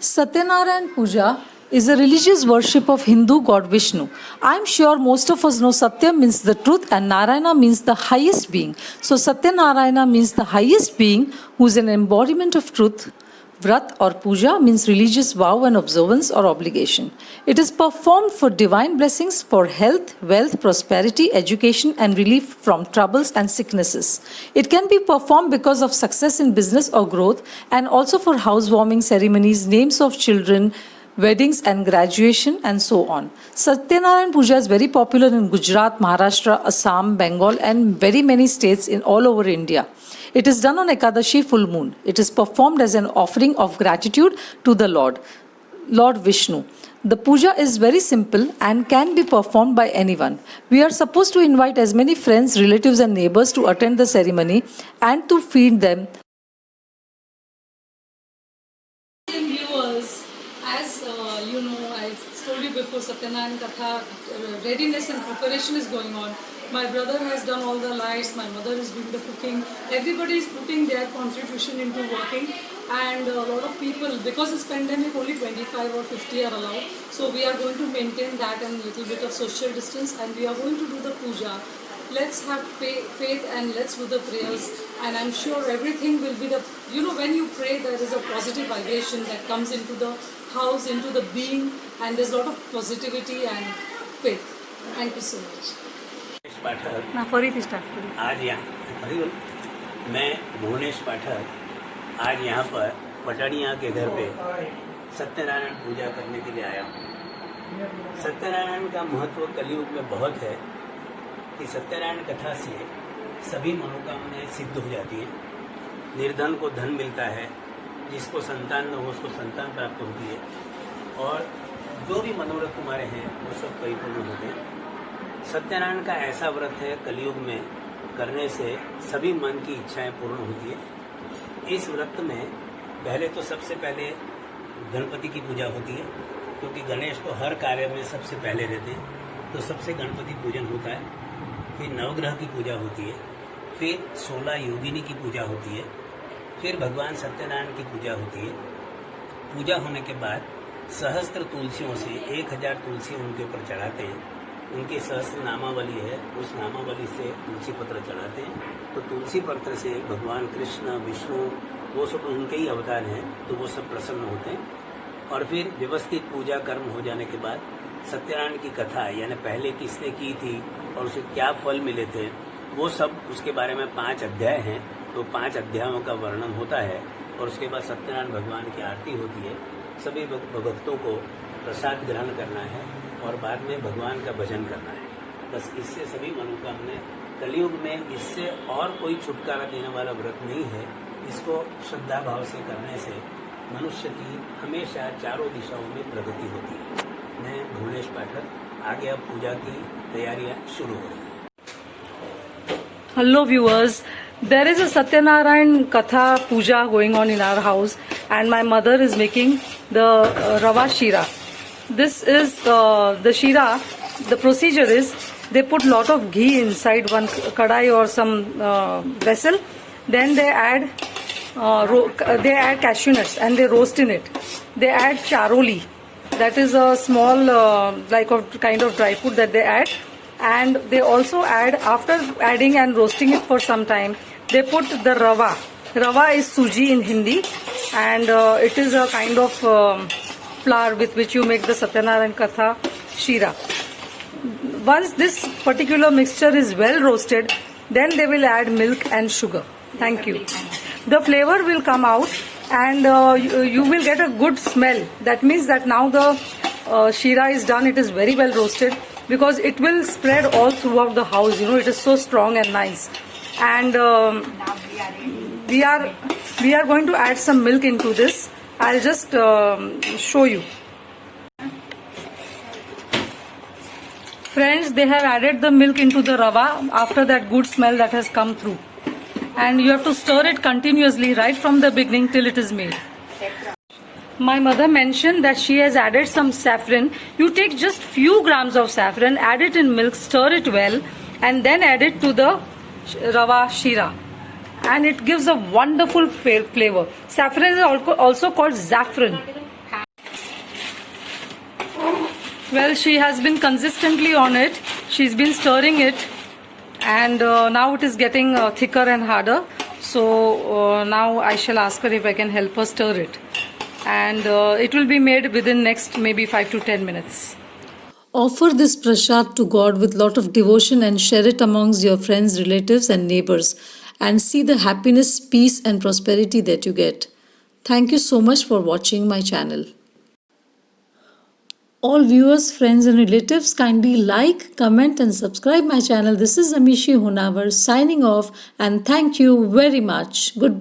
Satyanarayan Puja is a religious worship of Hindu god Vishnu. I am sure most of us know Satya means the truth and Narayana means the highest being. So Satyanarayana means the highest being who is an embodiment of truth. Vrat or puja means religious vow and observance or obligation. It is performed for divine blessings, for health, wealth, prosperity, education, and relief from troubles and sicknesses. It can be performed because of success in business or growth, and also for housewarming ceremonies, names of children, weddings and graduation, and so on. Satyanarayan Puja is very popular in Gujarat, Maharashtra, Assam, Bengal, and very many states in all over India. It is done on Ekadashi full moon. It is performed as an offering of gratitude to the Lord Vishnu. The puja is very simple and can be performed by anyone. We are supposed to invite as many friends, relatives, and neighbors to attend the ceremony and to feed them. Viewers, as you know, I told you before, Satyanarayan Katha readiness and preparation is going on. My brother has done all the lights, my mother is doing the cooking, everybody is putting their contribution into working, and a lot of people, because it's pandemic, only 25 or 50 are allowed, so we are going to maintain that and a little bit of social distance, and we are going to do the puja. Let's have faith and let's do the prayers, and I'm sure everything will be when you pray, there is a positive vibration that comes into the house, into the being, and there's a lot of positivity and faith. Thank you so much. आज यहाँ मैं भुवनेश पाठक आज यहाँ पर पटानिया के घर पे सत्यनारायण पूजा करने के लिए आया हूँ। सत्यनारायण का महत्व कलयुग में बहुत है कि सत्यनारायण कथा से सभी मनोकामनाएं सिद्ध हो जाती हैं। निर्धन को धन मिलता है, जिसको संतान न हो उसको संतान प्राप्त होती है, और जो भी मनोरथ तुम्हारे हैं वो सब परिपूर्ण होते हैं। सत्यनारायण का ऐसा व्रत है कलयुग में करने से सभी मन की इच्छाएं पूर्ण होती है। इस व्रत में पहले तो सबसे पहले गणपति की पूजा होती है, क्योंकि गणेश तो हर कार्य में सबसे पहले रहते हैं, तो सबसे गणपति पूजन होता है। फिर नवग्रह की पूजा होती है, फिर 16 योगिनी की पूजा होती है, फिर भगवान सत्यनारायण की पूजा होती है। पूजा होने के बाद सहस्त्र तुलसियों से 1000 तुलसी उनके ऊपर चढ़ाते हैं। उनकी सहस्त्र नामावली है, उस नामावली से तुलसी पत्र चढ़ाते हैं। तो तुलसी पत्र से भगवान कृष्ण, विष्णु, वो सब उनके ही अवतार हैं, तो वो सब प्रसन्न होते हैं। और फिर व्यवस्थित पूजा कर्म हो जाने के बाद सत्यनारायण की कथा, यानी पहले किसने की थी और उसे क्या फल मिले थे, वो सब उसके बारे में 5 अध्याय हैं। तो 5 अध्यायों का वर्णन होता है, और उसके बाद सत्यनारायण भगवान की आरती होती है। सभी भक्तों को प्रसाद ग्रहण करना है और बाद में भगवान का भजन करना है। बस इससे सभी मनोकामनाएं, कलयुग में इससे और कोई छुटकारा देने वाला व्रत नहीं है। इसको श्रद्धा भाव से करने से मनुष्य की हमेशा चारों दिशाओं में प्रगति होती है। मैं भुवनेश पाठक, आगे अब पूजा की तैयारियां शुरू हो रही हैं। Hello viewers, there is a Satyanarayan Katha puja going on in our house, and my mother is making the Rava Shira. This is the Shira. The procedure is they put lot of ghee inside one kadai or some vessel. Then they add cashew nuts and they roast in it. They add charoli. That is a small kind of dry fruit that they add. And they also add, after adding and roasting it for some time, they put the rava. Rava is suji in Hindi, and it is a kind of flour with which you make the Satyanarayan Katha Shira. Once this particular mixture is well roasted, then they will add milk and sugar. Thank you. The flavor will come out, and you will get a good smell. That means that now the Shira is done. It is very well roasted, because it will spread all throughout the house. You know, it is so strong and nice. And we are going to add some milk into this. I'll just show you. Friends, they have added the milk into the rava after that good smell that has come through. And you have to stir it continuously right from the beginning till it is made. My mother mentioned that she has added some saffron. You take just few grams of saffron, add it in milk, stir it well, and then add it to the rava shira. And it gives a wonderful flavor. Saffron is also called saffron. Well, she has been consistently on it. She's been stirring it, and now it is getting thicker and harder. So now I shall ask her if I can help her stir it, and it will be made within next maybe 5 to 10 minutes. Offer this prasad to God with lot of devotion and share it amongst your friends, relatives and neighbors, and see the happiness, peace and prosperity that you get. Thank you so much for watching my channel. All viewers, friends and relatives, kindly like, comment and subscribe my channel. This is Amishi Hunawar signing off, and thank you very much. Goodbye.